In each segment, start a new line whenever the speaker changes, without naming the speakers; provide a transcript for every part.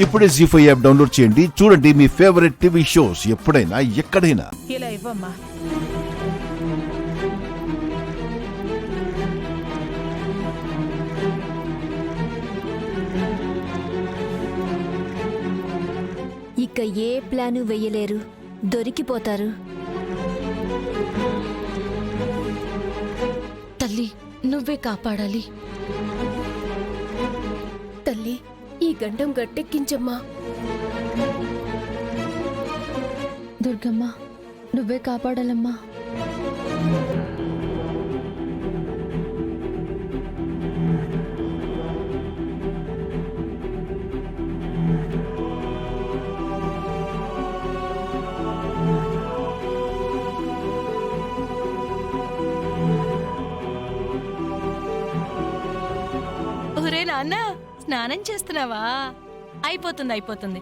ఇప్పుడే జీ5 app download చేయండి. చూడండి మీ ఫేవరెట్ టీవీ షోస్ ఎప్పుడైనా ఎక్కడైనా.
ఇలా ఇవ్వమ్మా.
ఇక ఏ ప్లాను వెయ్యలేరు, దొరికిపోతారు.
తల్లి నువ్వే కాపాడాలి.
తల్లి ఈ గండం గట్టెక్కించమ్మా.
దుర్గమ్మ నువ్వే కాపాడాలమ్మా.
ఒరే నాన్న, స్నానం చేస్తున్నావా? అయిపోతుంది అయిపోతుంది.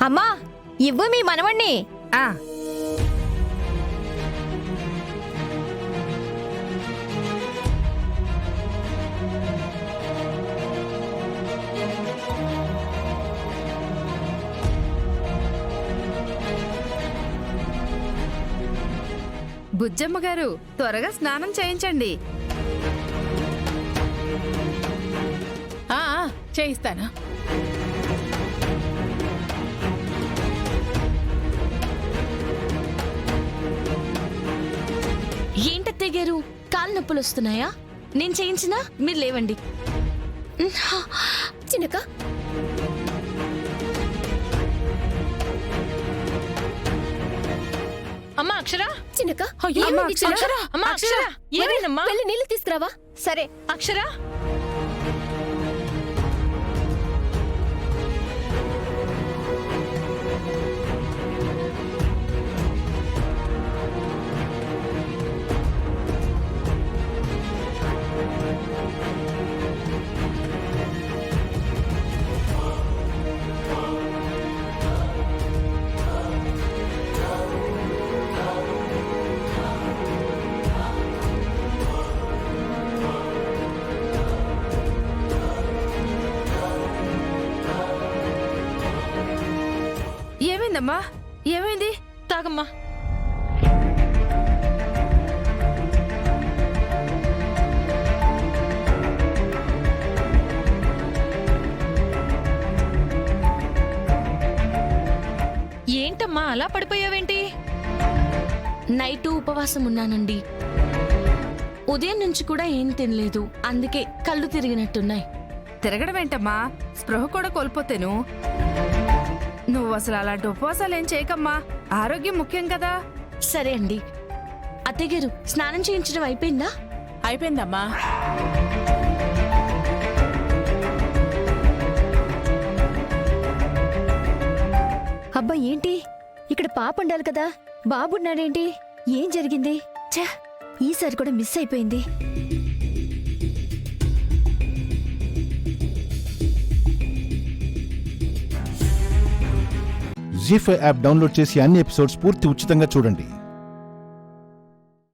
అమ్మా, ఇవ్వు మీ మనవణ్ణి.
బుజ్జమ్మ గారు, త్వరగా స్నానం చేయించండి.
చేయిస్తాను.
ఏంటత్తయ్య గారు, కాలు నొప్పులు వస్తున్నాయా? నేను చేయించినా మీరు లేవండి.
చిన్నక
అమ్మా అక్షర,
చిన్నక
అమ్మా అక్షర, ఏమైందమ్మా?
వెళ్ళి నీళ్లు తీసుకురావా.
సరే.
అక్షర,
ఏమైందమ్మా? ఏమైంది?
తాగమ్మా. ఏంటమ్మా అలా పడిపోయావేంటి?
నైట్ ఉపవాసం ఉన్నానండి. ఉదయం నుంచి కూడా ఏం తినలేదు, అందుకే కళ్ళు తిరిగినట్టున్నాయి.
తిరగడం ఏంటమ్మా? స్పృహ కూడా కోల్పోతేను. నువ్వు అసలు అలాంటి ఉపవాసాలు ఏం చేయకమ్మా. ఆరోగ్యం ముఖ్యం కదా.
సరే అండి. అత్తయ్య గారు, స్నానం చేయించడం అయిపోయిందా?
అయిపోయిందమ్మా.
అబ్బా, ఏంటి ఇక్కడ పాప ఉండాలి కదా, బాబున్నాడేంటి? ఏం జరిగింది? ఛే, ఈసారి కూడా మిస్ అయిపోయింది.
జీ5 యాప్ డౌన్లోడ్ చేసి అన్ని ఎపిసోడ్స్ పూర్తి ఉచితంగా చూడండి.